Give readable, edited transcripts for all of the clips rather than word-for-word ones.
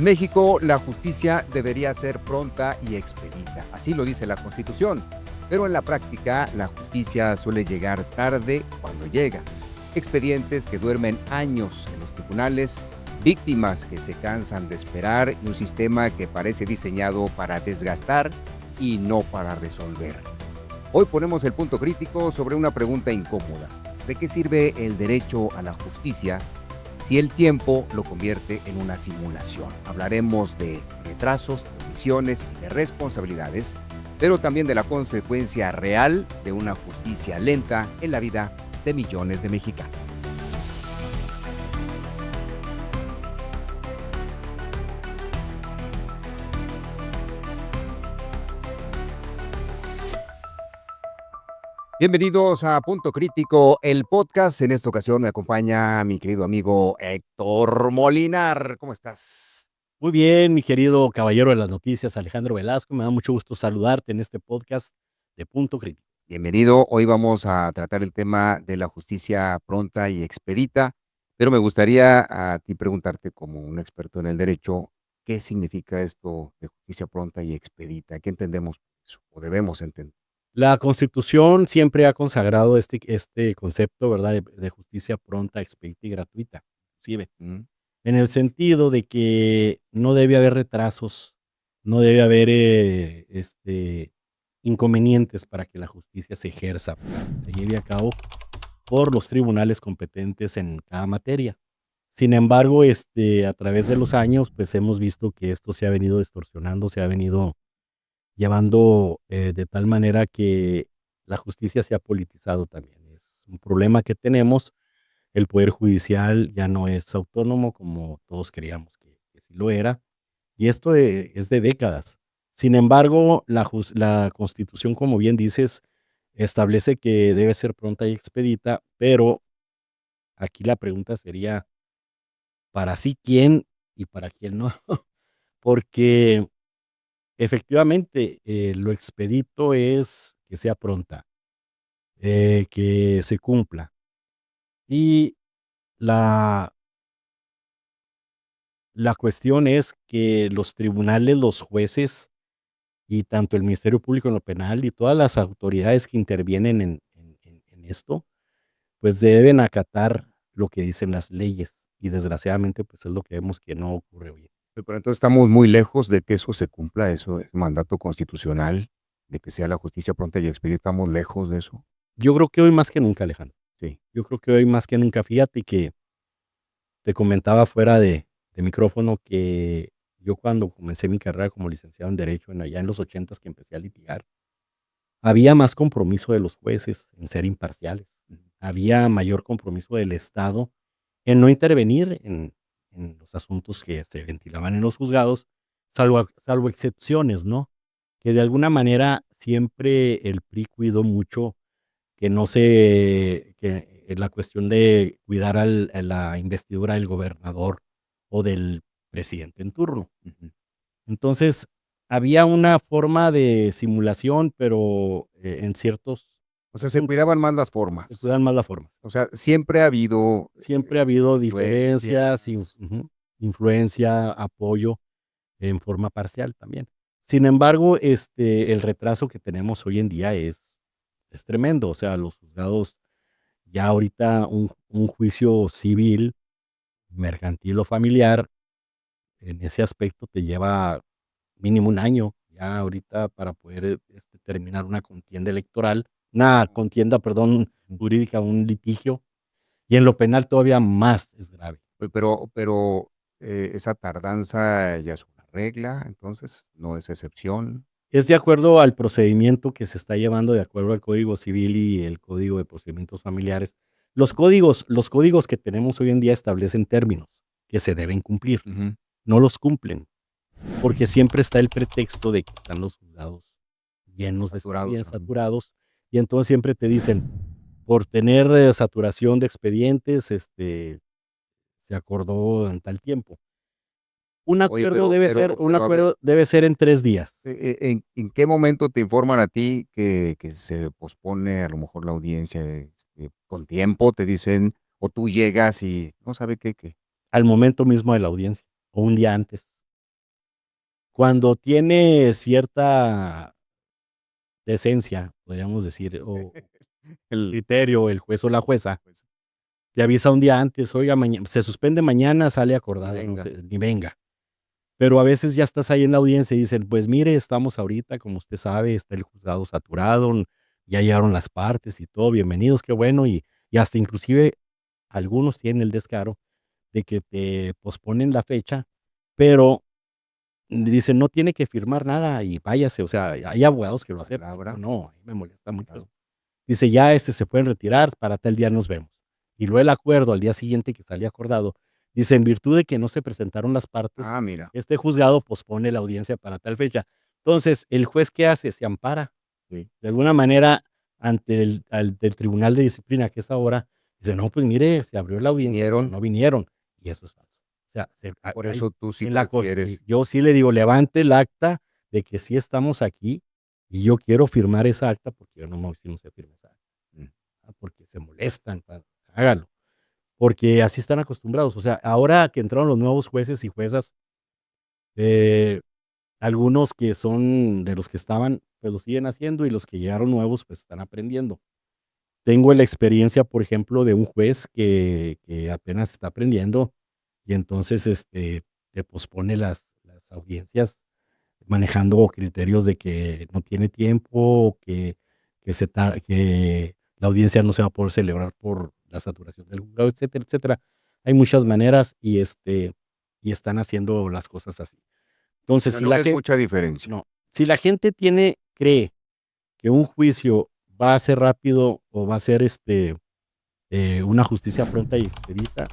En México, la justicia debería ser pronta y expedita, así lo dice la Constitución, pero en la práctica la justicia suele llegar tarde cuando llega. Expedientes que duermen años en los tribunales, víctimas que se cansan de esperar y un sistema que parece diseñado para desgastar y no para resolver. Hoy ponemos el punto crítico sobre una pregunta incómoda. ¿De qué sirve el derecho a la justicia si el tiempo lo convierte en una simulación? Hablaremos de retrasos, de omisiones y de responsabilidades, pero también de la consecuencia real de una justicia lenta en la vida de millones de mexicanos. Bienvenidos a Punto Crítico, el podcast. En esta ocasión me acompaña mi querido amigo Héctor Molinar. ¿Cómo estás? Muy bien, mi querido caballero de las noticias, Alejandro Velasco. Me da mucho gusto saludarte en este podcast de Punto Crítico. Bienvenido. Hoy vamos a tratar el tema de la justicia pronta y expedita, pero me gustaría a ti preguntarte, como un experto en el derecho, ¿qué significa esto de justicia pronta y expedita? ¿Qué entendemos por eso o debemos entender? La Constitución siempre ha consagrado este concepto, ¿verdad?, de justicia pronta, expedita y gratuita, inclusive, ¿Mm? en el sentido de que no debe haber retrasos, no debe haber inconvenientes para que la justicia se ejerza, se lleve a cabo por los tribunales competentes en cada materia. Sin embargo, a través de los años, pues hemos visto que esto se ha venido distorsionando, se ha venido llevando de tal manera que la justicia se ha politizado también. Es un problema que tenemos. El Poder Judicial ya no es autónomo como todos creíamos que sí lo era. Y esto es de décadas. Sin embargo, la Constitución, como bien dices, establece que debe ser pronta y expedita, pero aquí la pregunta sería, ¿para sí quién y para quién no? Porque efectivamente, lo expedito es que sea pronta, que se cumpla. Y la la cuestión es que los tribunales, los jueces y tanto el Ministerio Público en lo penal y todas las autoridades que intervienen en esto, pues deben acatar lo que dicen las leyes. Y desgraciadamente, pues es lo que vemos que no ocurre hoy. Pero entonces estamos muy lejos de que eso se cumpla, eso es mandato constitucional, de que sea la justicia pronta y expedita. ¿Estamos lejos de eso? Yo creo que hoy más que nunca, Alejandro. Sí. Yo creo que hoy más que nunca, fíjate que te comentaba fuera de micrófono que yo cuando comencé mi carrera como licenciado en Derecho, allá en los 80s que empecé a litigar, había más compromiso de los jueces en ser imparciales. Había mayor compromiso del Estado en no intervenir en los asuntos que se ventilaban en los juzgados, salvo excepciones, ¿no? Que de alguna manera siempre el PRI cuidó mucho que no se que la cuestión de cuidar a la investidura del gobernador o del presidente en turno. Ujú. Entonces, había una forma de simulación, pero, en ciertos O sea, se asuntos cuidaban más las se formas. cuidan más las formas. O sea, siempre ha habido, Siempre ha habido diferencias, influencias. influencia, apoyo en forma parcial también. Sin embargo, el retraso que tenemos hoy en día es tremendo. O sea, los juzgados ya ahorita un juicio civil, mercantil o familiar, en ese aspecto te lleva mínimo un año, ya ahorita para poder, terminar una contienda electoral, una contienda, perdón, Ujú. jurídica, un litigio, y en lo penal todavía más es grave. Pero, esa tardanza ya es una regla, entonces, no es excepción. Es de acuerdo al procedimiento que se está llevando, de acuerdo al Código Civil y el Código de Procedimientos Familiares. Los códigos que tenemos hoy en día establecen términos que se deben cumplir, Ujú. no los cumplen. Porque siempre está el pretexto de que están los juzgados llenos de Saturados. expedientes, Ajá. saturados, y entonces siempre te dicen, por tener, saturación de expedientes, se acordó en tal tiempo. Oye, Un pero a ver, acuerdo debe ser en 3 días. ¿en qué momento te informan a ti que se pospone a lo mejor la audiencia, con tiempo? Te dicen, o tú llegas y no sabe qué, Al momento mismo de la audiencia, o un día antes. Cuando tiene cierta decencia, podríamos decir, o El criterio, el juez o la jueza, pues, te avisa un día antes, oiga, se suspende mañana, sale y acordado, no venga. sé, ni venga. Pero a veces ya estás ahí en la audiencia y dicen, pues mire, estamos ahorita, como usted sabe, está el juzgado saturado, ya llegaron las partes y todo, bienvenidos, qué bueno, y hasta inclusive algunos tienen el descaro de que te posponen la fecha, pero dicen, no tiene que firmar nada y váyase, o sea, hay abogados que lo aceptan, yo Palabra, no, a mí me molesta mucho eso. claro. Dice, ya se pueden retirar, para tal día nos vemos. Y luego el acuerdo al día siguiente que sale acordado, dice, en virtud de que no se presentaron las partes, Ah, mira, este juzgado pospone la audiencia para tal fecha. Entonces, ¿el juez qué hace? Se ampara. sí. De alguna manera, ante del tribunal de disciplina, que es ahora, dice, no, pues mire, se abrió la audiencia, pero Vinieron, no vinieron. Y eso es falso. O sea, por eso tú sí sí, prefieres. yo sí le digo, levante el acta de que sí estamos aquí y yo quiero firmar esa acta porque yo no, si no se firma esa acta. Mm. Porque se molestan, hágalo. Porque así están acostumbrados. O sea, ahora que entraron los nuevos jueces y juezas, eh, algunos que son de los que estaban, pues lo siguen haciendo y los que llegaron nuevos, pues están aprendiendo. Tengo la experiencia, por ejemplo, de un juez que apenas está aprendiendo y entonces te pospone las audiencias manejando criterios de que no tiene tiempo, que la audiencia no se va a poder celebrar por la saturación del juzgado, etcétera, etcétera. Hay muchas maneras y están haciendo las cosas así. Entonces, Pero no ves mucha diferencia. no, si la gente cree que un juicio va a ser rápido o va a ser una justicia pronta y expedita,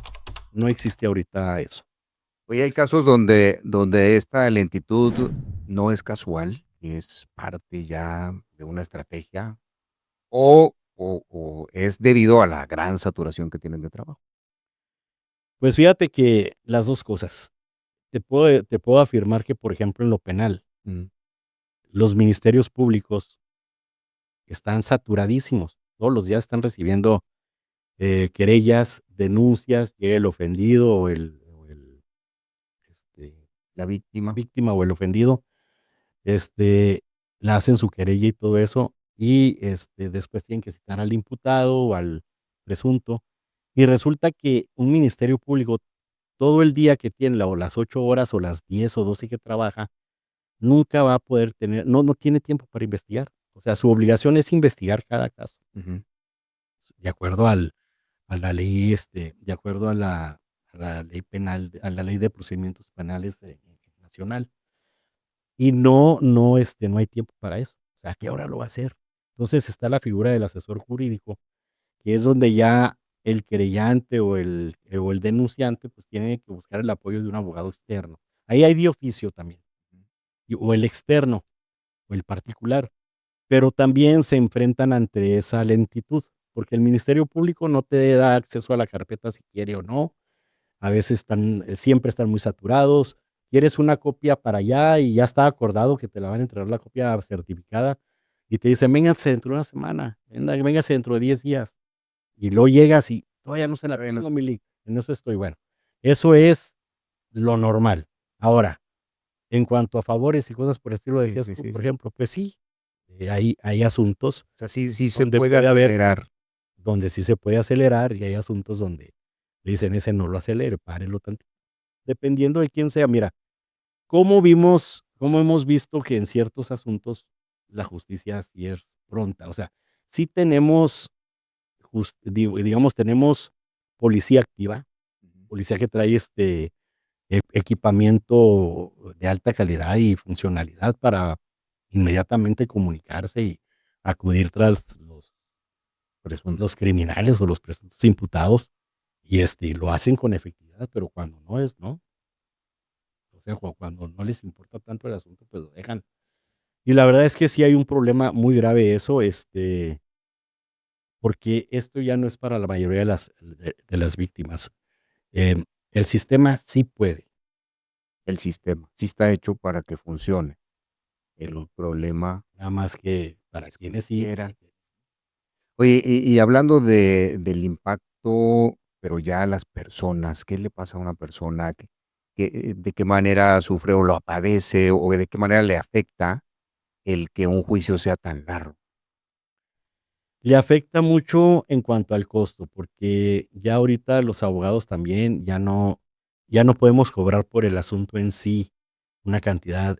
no existe ahorita eso. Oye, hay casos donde esta lentitud no es casual, es parte ya de una estrategia, o es debido a la gran saturación que tienen de trabajo. Pues fíjate que las dos cosas. Te puedo afirmar que, por ejemplo, en lo penal, Mm, los ministerios públicos están saturadísimos. Todos los días están recibiendo querellas, denuncias, llega el ofendido la la víctima. víctima o el ofendido, este, la hacen su querella y todo eso, y después tienen que citar al imputado o al presunto, y resulta que un ministerio público todo el día que tiene, o las 8 horas o las 10 o 12 que trabaja, nunca va a poder no tiene tiempo para investigar. O sea, su obligación es investigar cada caso, Ujú. de acuerdo a la ley, de acuerdo a la ley penal, a la ley de procedimientos penales nacional. Y no hay tiempo para eso. O sea, ¿a qué hora lo va a hacer? Entonces está la figura del asesor jurídico, que es donde ya el querellante o el denunciante, pues tiene que buscar el apoyo de un abogado externo. Ahí hay de oficio también, o el externo, o el particular, pero también se enfrentan ante esa lentitud, porque el Ministerio Público no te da acceso a la carpeta si quiere o no. A veces siempre están muy saturados. Quieres una copia para allá y ya está acordado que te la van a entregar la copia certificada y te dicen, véngase dentro de una semana, véngase dentro de 10 días. Y luego llegas y todavía no se la Todavía no tengo, es- Mili. En eso estoy. Bueno, eso es lo normal. Ahora, en cuanto a favores y cosas por el estilo, Sí, decías sí, tú, sí, por sí. ejemplo, pues sí, hay asuntos O sea, sí se donde puede puede haber, acelerar. donde sí se puede acelerar y hay asuntos donde le dicen, ese no lo acelere, párelo tantito. Dependiendo de quién sea. Mira, cómo hemos visto que en ciertos asuntos la justicia sí es pronta. O sea, sí tenemos, digamos, tenemos policía activa, Ujú. policía que trae equipamiento de alta calidad y funcionalidad para inmediatamente comunicarse y acudir tras los Presuntos. criminales o los presuntos imputados y lo hacen con efectividad, pero cuando no es, ¿no? O sea, cuando no les importa tanto el asunto, pues lo dejan. Y la verdad es que sí hay un problema muy grave eso, porque esto ya no es para la mayoría de las víctimas. El sistema sí puede, El sistema sí está hecho para que funcione. pero El problema nada más que para es que quienes no sí. quieran. Oye, y hablando del impacto, pero ya a las personas, ¿qué le pasa a una persona que de qué manera sufre o lo padece o de qué manera le afecta el que un juicio sea tan largo? Le afecta mucho en cuanto al costo, porque ya ahorita los abogados también ya no podemos cobrar por el asunto en sí una cantidad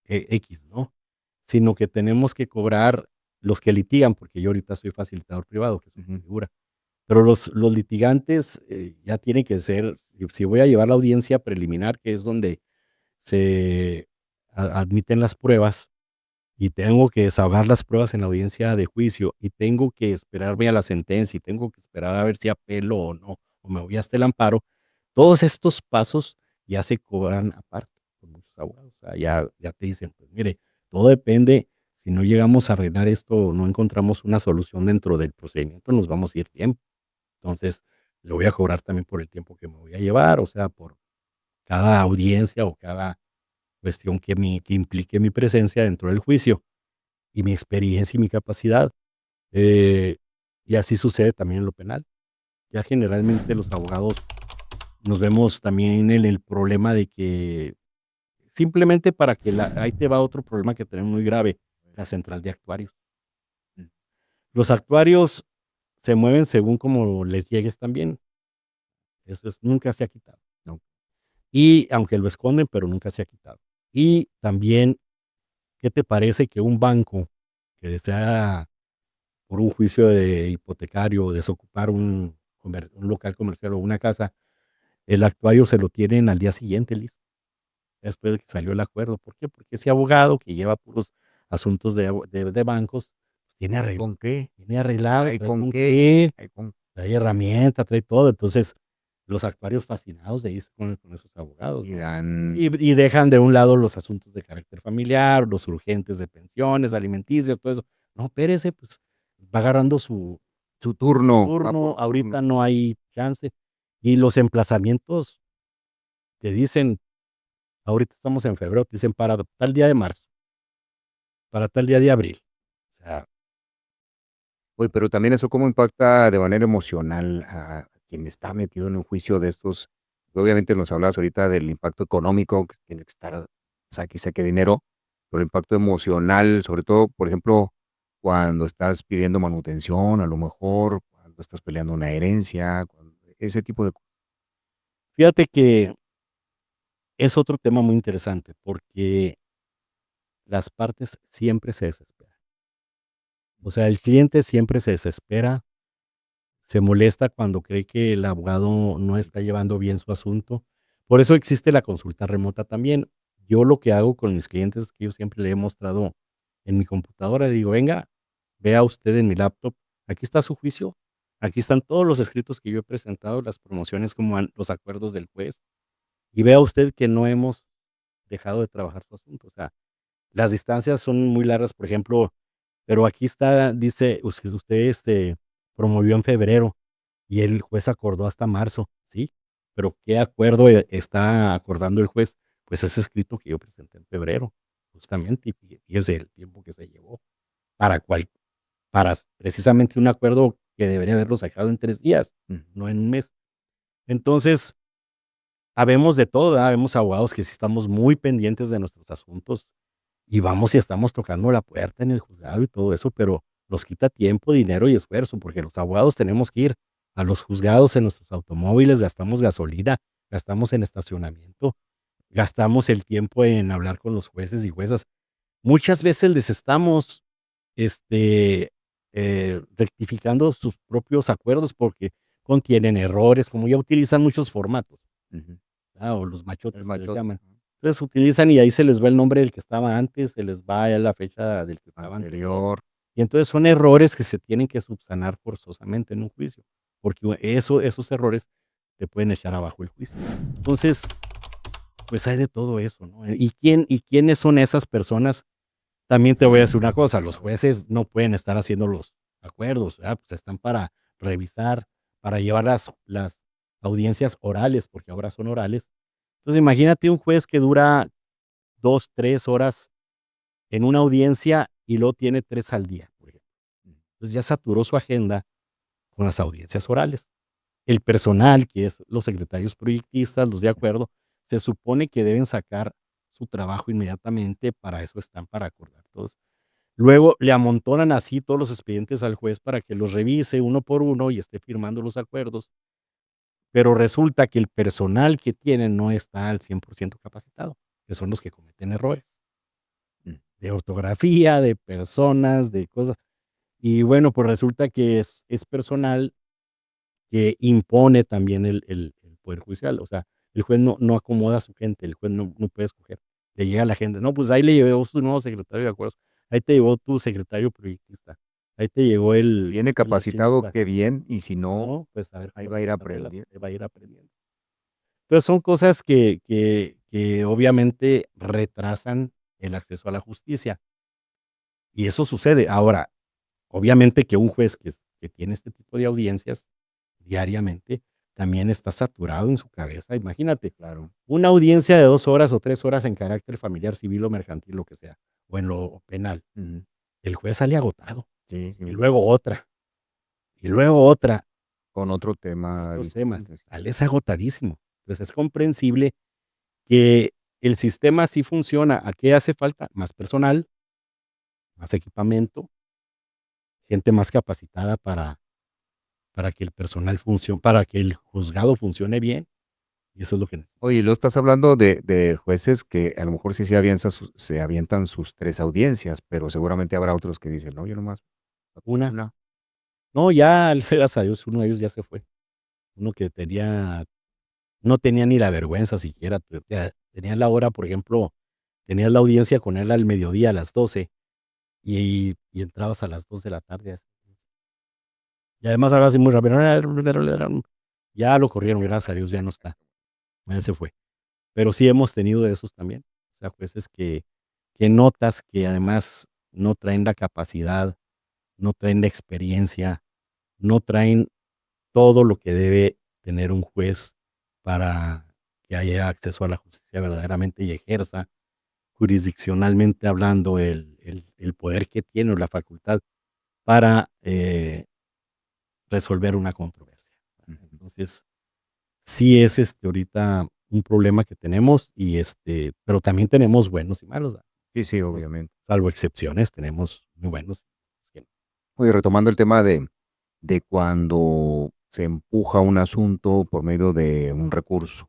X, ¿no? Sino que tenemos que cobrar los que litigan, porque yo ahorita soy facilitador privado, que es una Ujú. figura. Pero los litigantes, ya tienen que ser, si voy a llevar la audiencia preliminar, que es donde se admiten las pruebas, y tengo que desahogar las pruebas en la audiencia de juicio, y tengo que esperarme a la sentencia, y tengo que esperar a ver si apelo o no, o me voy hasta el amparo. Todos estos pasos ya se cobran aparte por muchos abogados. O sea, ya te dicen, pues mire, todo depende, si no llegamos a arreglar esto o no encontramos una solución dentro del procedimiento, nos vamos a ir tiempo. Entonces, le voy a cobrar también por el tiempo que me voy a llevar, o sea, por cada audiencia o cada cuestión que implique mi presencia dentro del juicio y mi experiencia y mi capacidad. Eh, y así sucede también en lo penal. Ya generalmente los abogados nos vemos también en el problema de que simplemente para que ahí te va otro problema que tenemos muy grave, la central de actuarios. Mm. Los actuarios se mueven según como les llegues también. Nunca se ha quitado. No. Y aunque lo esconden, pero nunca se ha quitado. Y también, ¿qué te parece que un banco que desea, por un juicio de hipotecario, desocupar un local comercial o una casa, el actuario se lo tienen al día siguiente listo, después de que salió el acuerdo? ¿Por qué? Porque ese abogado que lleva puros asuntos de bancos, pues ¿Con qué? tiene arreglado, ¿Ay, trae con con qué? qué, Ay, con trae herramienta, trae todo. Entonces, los actuarios fascinados de irse con esos abogados, y ¿no? dan Y dejan de un lado los asuntos de carácter familiar, los urgentes de pensiones, alimenticios, todo eso. No, espérese, pues, va agarrando su su turno, va turno, por turno. ahorita no hay chance. Y los emplazamientos te dicen, ahorita estamos en febrero, te dicen para tal día de marzo, para tal día de abril. O sea, Oye, pero también eso, ¿cómo impacta de manera emocional a quien está metido en un juicio de estos? Obviamente nos hablabas ahorita del impacto económico, que tiene que estar saque y saque dinero, pero el impacto emocional, sobre todo, por ejemplo, cuando estás pidiendo manutención, a lo mejor, cuando estás peleando una herencia, ese tipo de fíjate que es otro tema muy interesante, porque las partes siempre se desesperan. O sea, el cliente siempre se desespera, se molesta cuando cree que el abogado no está llevando bien su asunto. Por eso existe la consulta remota también. Yo lo que hago con mis clientes es que yo siempre le he mostrado en mi computadora, le digo, venga, vea usted en mi laptop, aquí está su juicio, aquí están todos los escritos que yo he presentado, las promociones, como los acuerdos del juez, y vea usted que no hemos dejado de trabajar su asunto. O sea, las distancias son muy largas, por ejemplo, pero aquí está, dice, usted promovió en febrero y el juez acordó hasta marzo, ¿sí? Pero ¿qué acuerdo está acordando el juez? Pues ese escrito que yo presenté en febrero, justamente, y es el tiempo que se llevó para, para precisamente un acuerdo que debería haberlo sacado en 3 días, ujú. no en un mes. Entonces, habemos de todo, ¿verdad? Habemos abogados que sí estamos muy pendientes de nuestros asuntos y vamos y estamos tocando la puerta en el juzgado y todo eso, pero nos quita tiempo, dinero y esfuerzo, porque los abogados tenemos que ir a los juzgados en nuestros automóviles, gastamos gasolina, gastamos en estacionamiento, gastamos el tiempo en hablar con los jueces y juezas. Muchas veces les estamos, este, rectificando sus propios acuerdos porque contienen errores, como ya utilizan muchos formatos. Ujú. O los El machotes que les machote, llaman. Entonces utilizan y ahí se les va el nombre del que estaba antes, se les va la fecha del que estaba anterior. anterior. Y entonces son errores que se tienen que subsanar forzosamente en un juicio, porque esos errores te pueden echar abajo el juicio. Entonces, pues hay de todo eso, ¿no? ¿Y quiénes son esas personas? También te voy a decir una cosa, los jueces no pueden estar haciendo los acuerdos, ¿verdad? Pues están para revisar, para llevar las audiencias orales, porque ahora son orales. Entonces, imagínate un juez que dura 2, 3 horas en una audiencia y luego tiene 3 al día, por ejemplo. Entonces, ya saturó su agenda con las audiencias orales. El personal, que es los secretarios proyectistas, los de acuerdo, se supone que deben sacar su trabajo inmediatamente, para eso están, para acordar todos. Luego le amontonan así todos los expedientes al juez para que los revise uno por uno y esté firmando los acuerdos, pero resulta que el personal que tienen no está al 100% capacitado, que son los que cometen errores Mm. de ortografía, de personas, de cosas. Y bueno, pues resulta que es personal que impone también el poder judicial. O sea, el juez no acomoda a su gente, el juez no puede escoger. Le llega a la gente, no, pues ahí le llegó su nuevo secretario de acuerdos, ahí te llegó tu secretario proyectista, ahí te llegó Viene el capacitado, accionista. qué bien, y si Y si no, no, pues a ver ahí cómo va a te ir las arreglas, aprendiendo. te va a ir aprendiendo. Entonces son cosas que obviamente retrasan el acceso a la justicia. Y eso sucede. Ahora, obviamente que un juez que tiene este tipo de audiencias diariamente, también está saturado en su cabeza. Imagínate, Claro. una audiencia de 2 horas o 3 horas en carácter familiar, civil o mercantil, lo que sea, o en lo penal. Ujú. El juez sale agotado, Sí, y sí. luego otra, y luego otra, Con otro y tema otros temas. distinto, sí. Sales agotadísimo. Entonces es comprensible que el sistema sí funciona. ¿A qué hace falta? Más personal, más equipamiento, gente más capacitada para que el personal funcione, para que el juzgado funcione bien, y eso es lo que necesitamos. Oye, lo estás hablando de jueces que a lo mejor sí se avientan sus 3 audiencias, pero seguramente habrá otros que dicen: "No, yo nomás Una, una". no, ya, gracias a Dios, uno de ellos ya se fue. Uno que no tenía ni la vergüenza siquiera, tenía la hora, por ejemplo, tenías la audiencia con él al mediodía, a las 12, y entrabas a las 2 de la tarde. Y además hablaba así muy rápido. Ya lo corrieron, gracias a Dios, ya no está, ya se fue. Pero sí hemos tenido de esos también. O sea, jueces que notas que además no traen la capacidad, no traen la experiencia, no traen todo lo que debe tener un juez para que haya acceso a la justicia verdaderamente y ejerza jurisdiccionalmente hablando el poder que tiene o la facultad para resolver una controversia. Ujú. Entonces, sí es ahorita un problema que tenemos, pero también tenemos buenos y malos, ¿verdad? Sí, sí, Tenemos, obviamente. salvo excepciones, tenemos muy buenos. Oye, retomando el tema de cuando se empuja un asunto por medio de un recurso,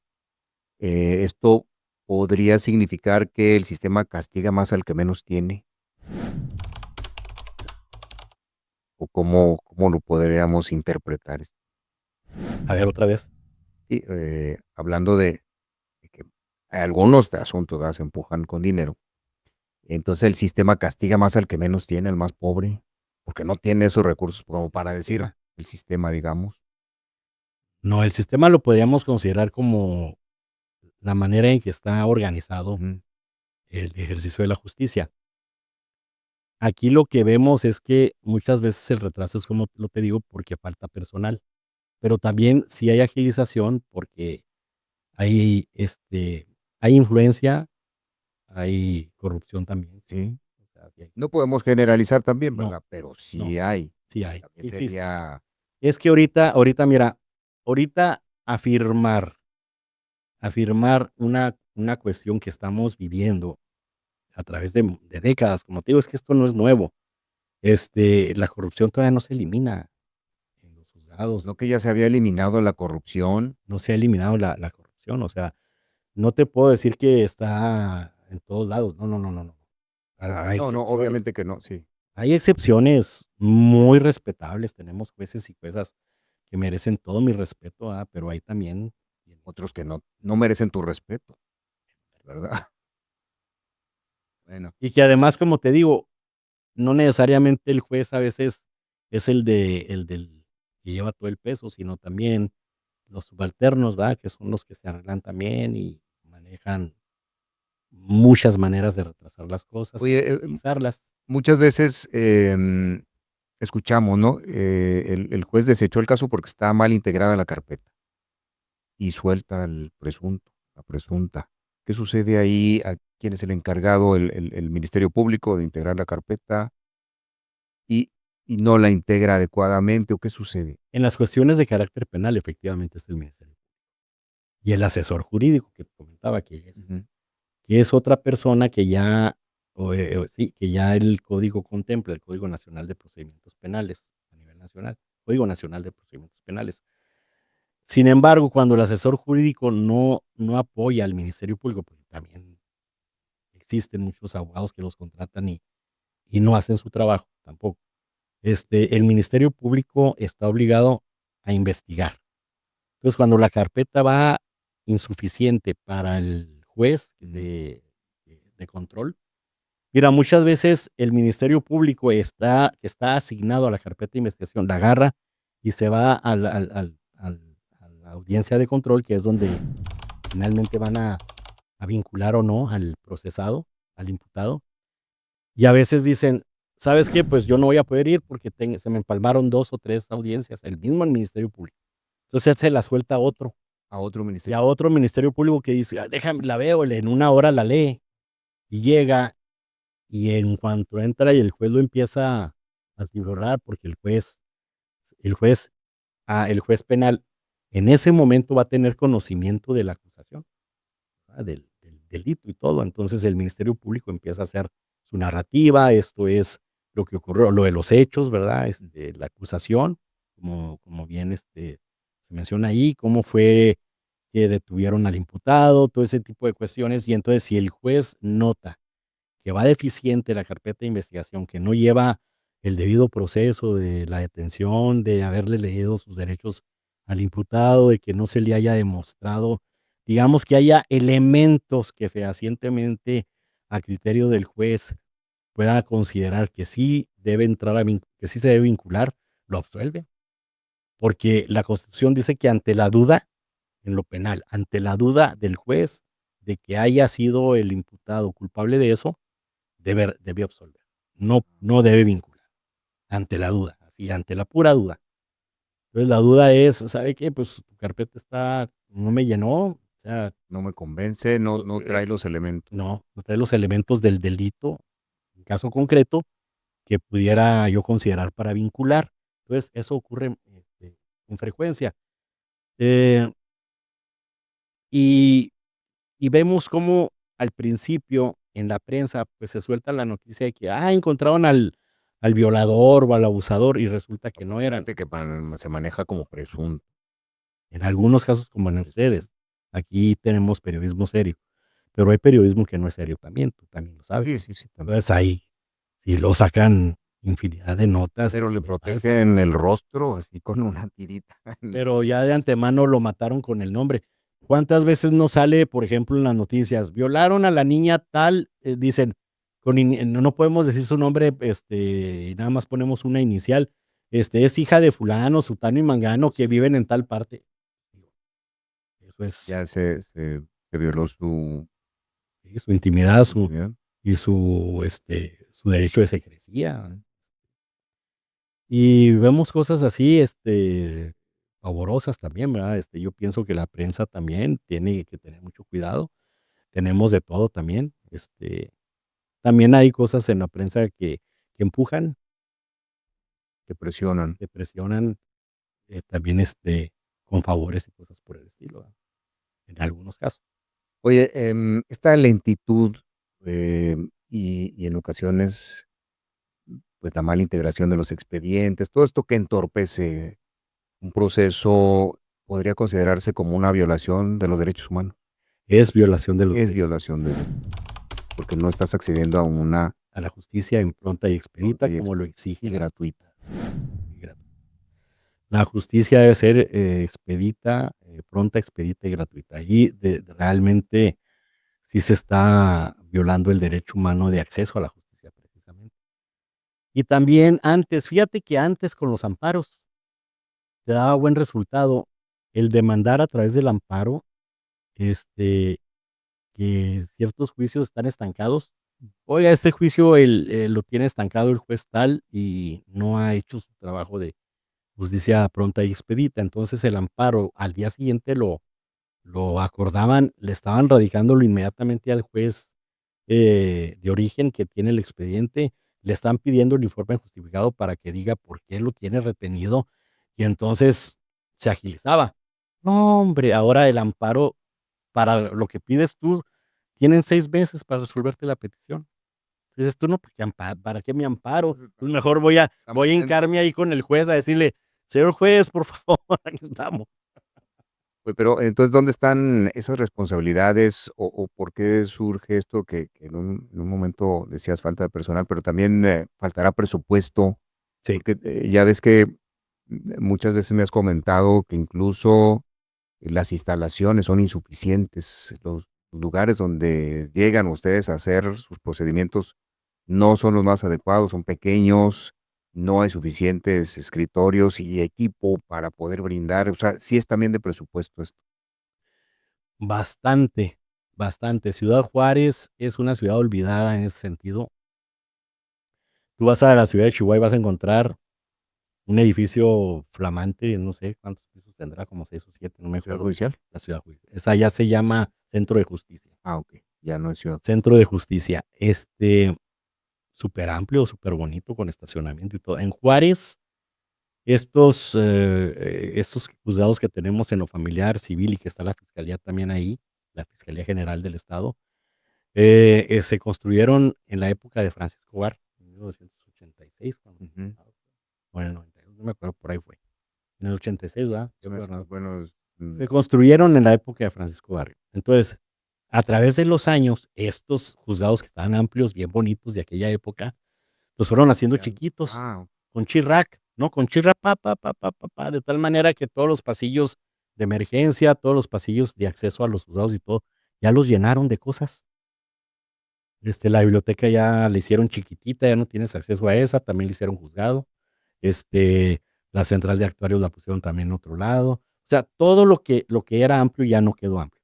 ¿esto podría significar que el sistema castiga más al que menos tiene? ¿O cómo lo podríamos interpretar? A ver, otra vez. Sí, hablando de que algunos de asuntos, ¿verdad?, se empujan con dinero. Entonces, el sistema castiga más al que menos tiene, al más pobre, porque no tiene esos recursos como El para decir sistema. el sistema, digamos. No, el sistema lo podríamos considerar como la manera en que está organizado Ujú. el ejercicio de la justicia. Aquí lo que vemos es que muchas veces el retraso es, como lo te digo, porque falta personal, pero también sí hay agilización porque hay, hay influencia, hay corrupción también, sí. Sí. O sea, sí hay. No podemos generalizar también, No, ¿verdad? Pero no, sí hay. sí hay, También sí existe. sería Es que ahorita mira, ahorita afirmar una cuestión que estamos viviendo a través de décadas, como te digo, es que esto no es nuevo. La corrupción todavía no se elimina en los juzgados, no, que ya se había eliminado la corrupción. no se ha eliminado la corrupción, o sea, no te puedo decir que está en todos lados, no, no, no, no, no. Hay No, no, excepciones. obviamente que no, sí. Hay excepciones muy respetables, tenemos jueces y juezas que merecen todo mi respeto, pero hay también Otros que no merecen tu respeto, ¿verdad? Bueno, y que además, como te digo, no necesariamente el juez a veces es el del que lleva todo el peso, sino también los subalternos, ¿va? Que son los que se arreglan también y manejan muchas maneras de retrasar las cosas y oye, de agilizarlas. muchas veces, escuchamos, ¿no? El juez desechó el caso porque estaba mal integrada la carpeta y suelta al presunto, la presunta. ¿Qué sucede ahí? ¿A quién es el encargado? ¿El Ministerio Público de integrar la carpeta y y no la integra adecuadamente, o qué sucede? En las cuestiones de carácter penal, efectivamente, es el ministerio. y el asesor jurídico que te comentaba Ujú. que es otra persona que ya, sí, que ya el código contempla, el Código Nacional de Procedimientos Penales a nivel nacional, Código Nacional de Procedimientos Penales. Sin embargo, cuando el asesor jurídico no apoya al Ministerio Público, porque también existen muchos abogados que los contratan y no hacen su trabajo tampoco. El Ministerio Público está obligado a investigar. Entonces, cuando la carpeta va insuficiente para el juez Ujú. de control, mira, muchas veces el Ministerio Público está asignado a la carpeta de investigación, la agarra y se va a la audiencia de control, que es donde finalmente van a vincular o no al procesado, al imputado. Y a veces dicen: "¿Sabes qué? Pues yo no voy a poder ir porque se me empalmaron 2 o 3 audiencias", el mismo Ministerio Público. Entonces, él se la suelta a otro, A otro y a ministerio. otro Ministerio Público que dice: "Ah, déjame, la veo", en una hora la lee, y llega, y en cuanto entra y el juez lo empieza a atiborrar, porque el juez, el juez penal en ese momento va a tener conocimiento de la acusación, del delito y todo. Entonces, el Ministerio Público empieza a hacer su narrativa, esto es lo que ocurrió, lo de los hechos, ¿verdad? La acusación, como bien, se menciona ahí, cómo fue que detuvieron al imputado, todo ese tipo de cuestiones. Y entonces, si el juez nota que va deficiente la carpeta de investigación, que no lleva el debido proceso de la detención, de haberle leído sus derechos al imputado, de que no se le haya demostrado, digamos, que haya elementos que fehacientemente a criterio del juez pueda considerar que sí debe entrar que sí se debe vincular, lo absuelve, porque la Constitución dice que ante la duda, en lo penal, ante la duda del juez de que haya sido el imputado culpable de eso, debe absolver. No debe vincular, ante la duda, así, ante la pura duda. Entonces, la duda es, ¿sabe qué? Pues, tu carpeta no me llenó, o sea, No me convence, no eh, trae los elementos. no trae los elementos del delito, en caso concreto, que pudiera yo considerar para vincular. Entonces, eso ocurre, con frecuencia. Eh, y y vemos cómo al principio en la prensa, pues, se suelta la noticia de que, encontraron al violador o al abusador, y resulta que no eran. Fíjate que se maneja como presunto. En algunos casos, como en ustedes, aquí tenemos periodismo serio, pero hay periodismo que no es serio también, tú también lo sabes. Sí, sí, sí, también. Entonces, ahí sí lo sacan infinidad de notas Pero le y demás, protegen el rostro así con una tirita en pero los ya de medios. antemano lo mataron con el nombre. ¿Cuántas veces no sale, por ejemplo, en las noticias? Violaron a la niña tal, dicen, no podemos decir su nombre, y nada más ponemos una inicial. Es hija de fulano, sutano y mangano que viven en tal parte. Eso es Ya se violó su sí, su intimidad, intimidad. y su derecho de secrecía. Y vemos cosas así, pavorosas también, ¿verdad? Yo pienso que la prensa también tiene que tener mucho cuidado. Tenemos de todo también. También hay cosas en la prensa que empujan, Que presionan. que presionan, también, con favores y cosas por el estilo, ¿verdad? En algunos casos. Oye, esta lentitud, y en ocasiones, pues, la mala integración de los expedientes, todo esto que entorpece un proceso, ¿podría considerarse como una violación de los derechos humanos? Es violación de los Es derechos violación de porque no estás accediendo a una a la justicia en pronta y pronta expedita y como lo y exige gratuita. y gratuita. La justicia debe ser, expedita, pronta, expedita y gratuita. Ahí realmente sí se está violando el derecho humano de acceso a la justicia, precisamente. Y también antes, fíjate que antes con los amparos te daba buen resultado el demandar a través del amparo, este, que ciertos juicios están estancados. Oiga, este juicio lo tiene estancado el juez tal y no ha hecho su trabajo de justicia pronta y expedita. Entonces el amparo al día siguiente lo acordaban, le estaban radicándolo inmediatamente al juez, de origen que tiene el expediente, le están pidiendo el informe justificado para que diga por qué lo tiene retenido, y entonces se agilizaba. No, hombre, ahora el amparo, para lo que pides tú, tienen 6 meses para resolverte la petición. Dices tú: "No, ¿para qué para qué me amparo? Entonces, Pues mejor voy a estamos dentro. hincarme ahí con el juez a decirle: 'Señor juez, por favor, aquí estamos'". Pues, pero entonces, ¿dónde están esas responsabilidades o por qué surge esto que en un momento decías falta de personal, pero también, faltará presupuesto? Sí. Porque, ya ves que, muchas veces me has comentado que incluso las instalaciones son insuficientes, los lugares donde llegan ustedes a hacer sus procedimientos no son los más adecuados, son pequeños, no hay suficientes escritorios y equipo para poder brindar, o sea, sí es también de presupuesto esto. Bastante, bastante. Ciudad Juárez es una ciudad olvidada en ese sentido. Tú vas a la ciudad de Chihuahua y vas a encontrar un edificio flamante, no sé cuántos pisos tendrá, como 6 o 7, no me ¿Ciudad acuerdo. judicial? La ciudad judicial. Esa ya se llama Centro de Justicia. Ah, okey, ya no es ciudad. Centro de Justicia. Súper amplio, súper bonito, con estacionamiento y todo. En Juárez, estos juzgados que tenemos en lo familiar, civil y que está la fiscalía también ahí, la Fiscalía General del Estado, se construyeron en la época de Francisco Escobar, en 1986, Ujú. o en el 92, no me acuerdo, por ahí fue. En el 86, ¿verdad? Fue gobernador. Buenos, Se construyeron en la época de Francisco Barrio. Entonces, a través de los años, estos juzgados que estaban amplios, bien bonitos de aquella época, los fueron haciendo ya. chiquitos, Ah, con chirrac, ¿no? Con chirrac, de tal manera que todos los pasillos de emergencia, todos los pasillos de acceso a los juzgados y todo, ya los llenaron de cosas. La biblioteca ya la hicieron chiquitita, ya no tienes acceso a esa, también le hicieron juzgado. Este, la central de actuarios la pusieron también en otro lado. O sea, todo lo que era amplio ya no quedó amplio.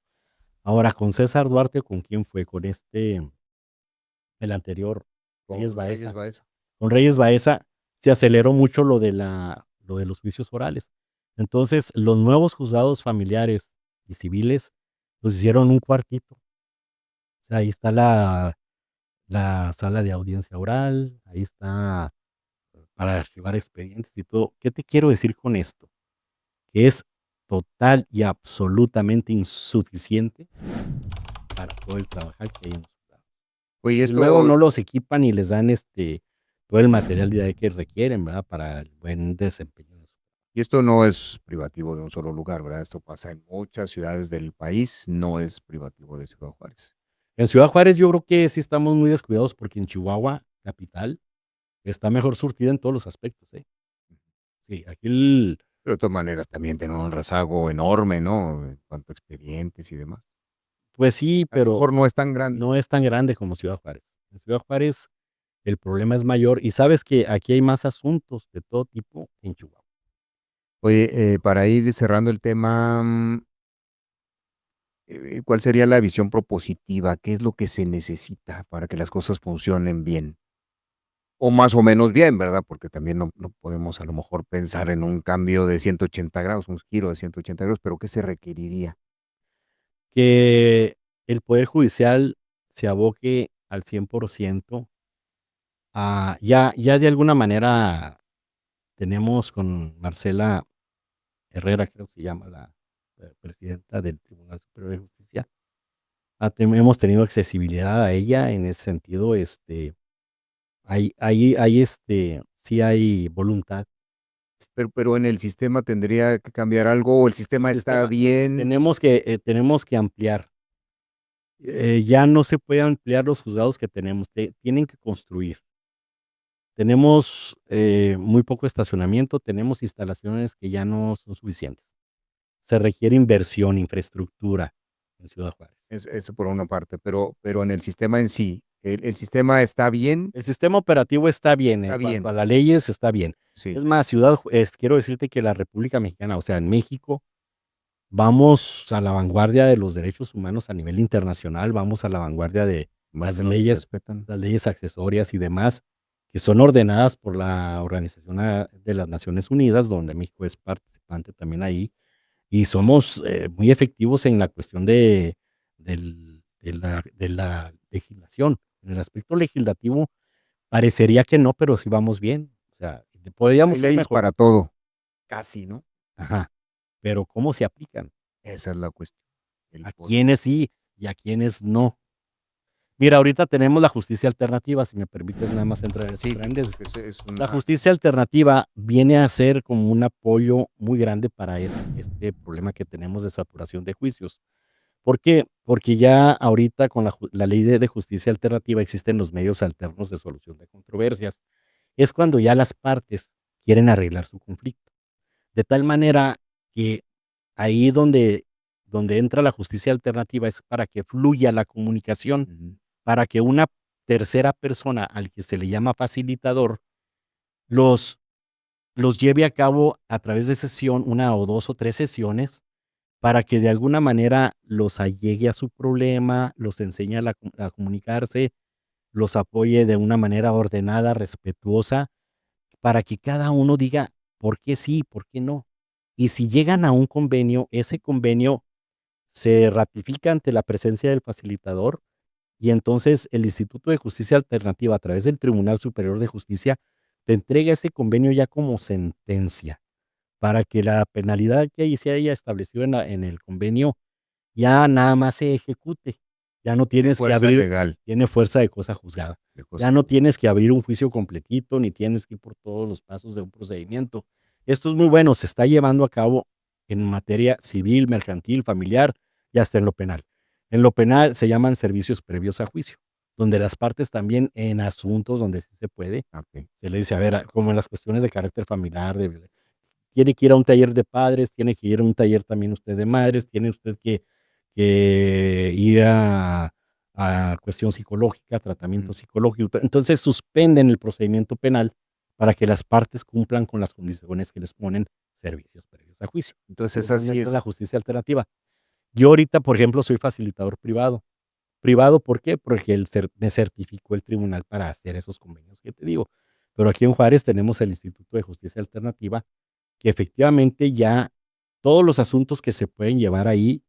Ahora, con César Duarte, ¿con quién fue? Con el anterior, Reyes con Reyes Baeza. Baeza. Con Reyes Baeza se aceleró mucho lo de los juicios orales. Entonces, los nuevos juzgados familiares y civiles los hicieron un cuartito. O sea, ahí está la sala de audiencia oral, ahí está para archivar expedientes y todo. ¿Qué te quiero decir con esto? Que es total y absolutamente insuficiente para todo el trabajar que hay en los juzgados. Oye, Y luego esto no los equipan y les dan, todo el material didáctico que requieren, ¿verdad? Para el buen desempeño de su. y esto no es privativo de un solo lugar, ¿verdad? Esto pasa en muchas ciudades del país, no es privativo de Ciudad Juárez. En Ciudad Juárez yo creo que sí estamos muy descuidados porque en Chihuahua, capital, está mejor surtida en todos los aspectos, ¿eh? Sí, aquí Pero de todas maneras también tienen un rezago enorme, ¿no? En cuanto a expedientes y demás. pues sí, A lo pero mejor no es tan grande. no es tan grande como Ciudad Juárez. En Ciudad Juárez el problema es mayor y sabes que aquí hay más asuntos de todo tipo que en Chihuahua. Oye, para ir cerrando el tema, ¿cuál sería la visión propositiva? ¿Qué es lo que se necesita para que las cosas funcionen bien? O más o menos bien, ¿verdad? Porque también no podemos a lo mejor pensar en un cambio de 180 grados, un giro de 180 grados, pero ¿qué se requeriría? Que el Poder Judicial se aboque al 100% a ya de alguna manera tenemos con Marcela Herrera, creo que se llama la, presidenta del Tribunal Superior de Justicia, hemos tenido accesibilidad a ella en ese sentido, sí hay voluntad. Pero en el sistema tendría que cambiar algo, o el El sistema está sistema bien. tenemos que ampliar. Ya no se puede ampliar los juzgados que tenemos, tienen que construir. Tenemos, muy poco estacionamiento, tenemos instalaciones que ya no son suficientes. Se requiere inversión, infraestructura en Ciudad Juárez. Eso por una parte, pero en el sistema en sí, ¿el sistema está bien? El sistema operativo está bien, en Está cuanto bien, a las leyes está bien. sí. Es más, quiero decirte que la República Mexicana, o sea, en México, vamos a la vanguardia de los derechos humanos a nivel internacional, vamos a la vanguardia de Más las no se leyes respetan. las leyes accesorias y demás, que son ordenadas por la Organización de las Naciones Unidas, donde México es participante también ahí, y somos, muy efectivos en la cuestión de la legislación. En el aspecto legislativo parecería que no, pero sí vamos bien. O sea, Hay podríamos ir leyes mejor. para todo, casi, ¿no? Ajá. pero ¿cómo se aplican? Esa es la cuestión. El ¿A por quiénes sí y a quiénes no? Mira, ahorita tenemos la justicia alternativa, si me permites nada más entrar en sí, paréntesis. porque ese es La una justicia alternativa viene a ser como un apoyo muy grande para este problema que tenemos de saturación de juicios. ¿Por qué? Porque ya ahorita con la ley de justicia alternativa existen los medios alternos de solución de controversias. Es cuando ya las partes quieren arreglar su conflicto. De tal manera que ahí donde entra la justicia alternativa es para que fluya la comunicación, ujú, para que una tercera persona al que se le llama facilitador los los lleve a cabo a través de sesión, una o 2 o 3 sesiones, para que de alguna manera los allegue a su problema, los enseñe a comunicarse, los apoye de una manera ordenada, respetuosa, para que cada uno diga por qué sí, por qué no. Y si llegan a un convenio, ese convenio se ratifica ante la presencia del facilitador y entonces el Instituto de Justicia Alternativa, a través del Tribunal Superior de Justicia, te entrega ese convenio ya como sentencia para que la penalidad que ahí se haya establecido en el convenio ya nada más se ejecute. Ya no de tienes que fuerza abrir, legal, tiene fuerza de cosa juzgada. de cosa Ya no juzgada. tienes que abrir un juicio completito, ni tienes que ir por todos los pasos de un procedimiento. Esto es muy bueno, se está llevando a cabo en materia civil, mercantil, familiar y hasta en lo penal. En lo penal se llaman servicios previos a juicio, donde las partes también en asuntos donde sí se puede, Okey. se le dice, a ver, como en las cuestiones de carácter familiar, tiene que ir a un taller de padres, tiene que ir a un taller también usted de madres, tiene usted que ir a cuestión psicológica, tratamiento Ujú. psicológico. Entonces suspenden el procedimiento penal para que las partes cumplan con las condiciones que les ponen servicios previos a juicio. Entonces, Es esa donde sí entra la es justicia alternativa. Yo ahorita, por ejemplo, soy facilitador privado. Privado, ¿por qué? Porque me certificó el tribunal para hacer esos convenios que te digo. Pero aquí en Juárez tenemos el Instituto de Justicia Alternativa, que efectivamente ya todos los asuntos que se pueden llevar ahí,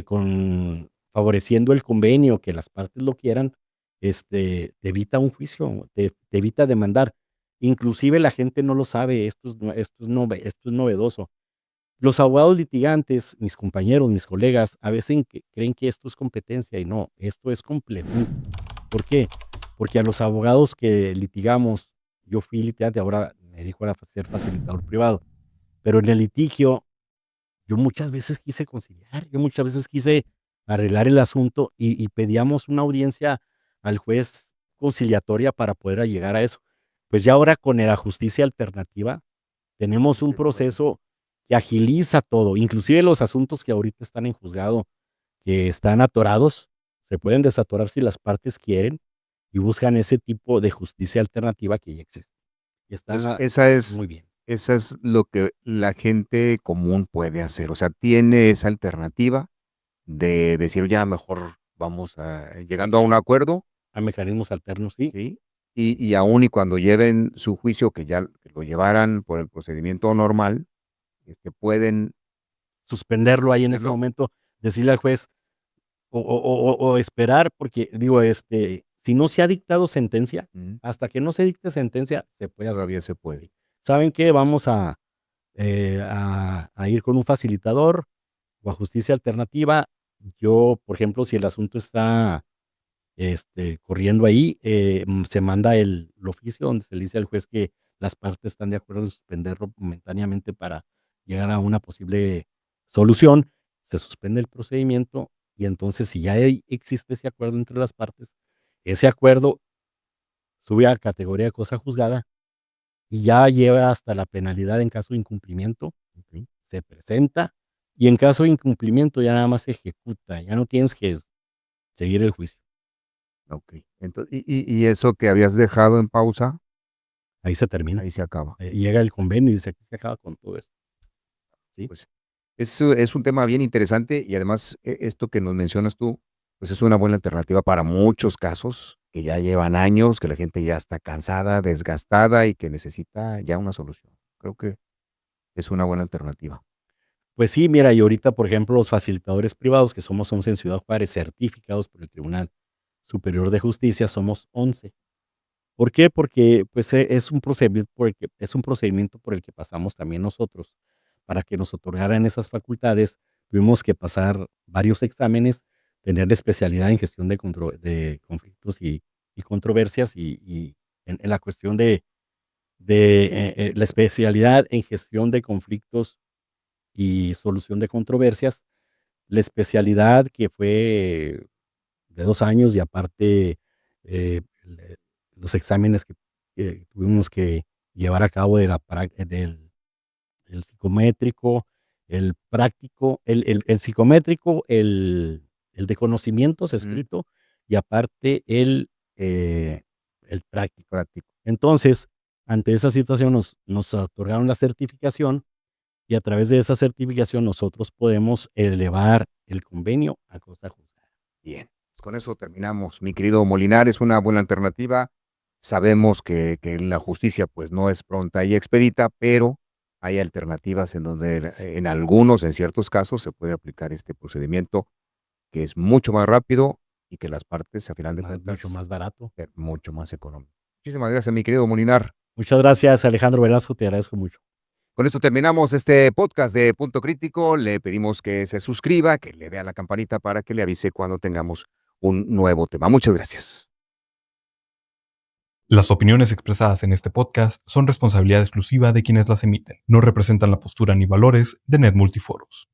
con favoreciendo el convenio, que las partes lo quieran, te evita un juicio, te evita demandar. Inclusive la gente no lo sabe, esto es novedoso. Los abogados litigantes, mis compañeros, mis colegas, a veces creen que esto es competencia y no, esto es complemento. ¿Por qué? Porque a los abogados que litigamos, yo fui litigante, ahora me dedico a ser facilitador privado, pero en el litigio yo muchas veces quise conciliar, yo muchas veces quise arreglar el asunto y pedíamos una audiencia al juez conciliatoria para poder llegar a eso. Pues ya ahora con la justicia alternativa tenemos sí un se puede. proceso que agiliza todo, inclusive los asuntos que ahorita están en juzgado, que están atorados, se pueden desatorar si las partes quieren y buscan ese tipo de justicia alternativa que ya existe. Y Entonces, está muy bien. esa es lo que la gente común puede hacer, o sea, tiene esa alternativa de decir: "Ya mejor vamos a llegando a un acuerdo", Hay mecanismos alternos, sí. ¿sí? Y aún y cuando lleven su juicio, que lo llevaran por el procedimiento normal, pueden Suspenderlo ahí en ese suspenderlo. momento, decirle al juez o esperar, porque digo, si no se ha dictado sentencia, Ujú, hasta que no se dicte sentencia, se puede hacer. todavía se puede. Sí. ¿Saben qué? Vamos a ir con un facilitador o a justicia alternativa. Yo, por ejemplo, si el asunto está, corriendo ahí, se manda el oficio donde se le dice al juez que las partes están de acuerdo en suspenderlo momentáneamente para llegar a una posible solución. Se suspende el procedimiento y entonces si ya existe ese acuerdo entre las partes, ese acuerdo sube a categoría de cosa juzgada y ya lleva hasta la penalidad en caso de incumplimiento, Okey, se presenta y en caso de incumplimiento ya nada más se ejecuta, ya no tienes que seguir el juicio. okey. Entonces, y eso que habías dejado en pausa, Ahí se termina. ahí se acaba. Llega el convenio y dice: "Aquí se acaba con todo esto", ¿sí? Pues, es un tema bien interesante y además, esto que nos mencionas tú, pues, es una buena alternativa para muchos casos que ya llevan años, que la gente ya está cansada, desgastada y que necesita ya una solución. Creo que es una buena alternativa. Pues sí, mira, y ahorita, por ejemplo, los facilitadores privados, que somos 11 en Ciudad Juárez, certificados por el Tribunal Superior de Justicia, somos 11. ¿Por qué? Porque, pues, es un procedimiento por el que pasamos también nosotros, para que nos otorgaran esas facultades, tuvimos que pasar varios exámenes, tener especialidad en gestión de conflictos y controversias y en la cuestión de la especialidad en gestión de conflictos y solución de controversias, la especialidad que fue de 2 años y aparte, le los exámenes que tuvimos que llevar a cabo de la prac del el psicométrico, el práctico, el psicométrico, el de conocimientos Ujú. escrito y aparte el práctico. Práctico. Entonces, ante esa situación nos otorgaron la certificación y a través de esa certificación nosotros podemos elevar el convenio a cosa juzgada. Bien, pues con eso terminamos. Mi querido Molinar, es una buena alternativa. Sabemos que la justicia pues no es pronta y expedita, pero hay alternativas en donde Sí, en algunos, en ciertos casos, se puede aplicar este procedimiento que es mucho más rápido y que las partes, a final de mucho cuentas, más barato. mucho más económico. Muchísimas gracias, mi querido Molinar. Muchas gracias, Alejandro Velasco, te agradezco mucho. Con esto terminamos este podcast de Punto Crítico. Le pedimos que se suscriba, que le dé a la campanita para que le avise cuando tengamos un nuevo tema. Muchas gracias. Las opiniones expresadas en este podcast son responsabilidad exclusiva de quienes las emiten. No representan la postura ni valores de Net Multiforos.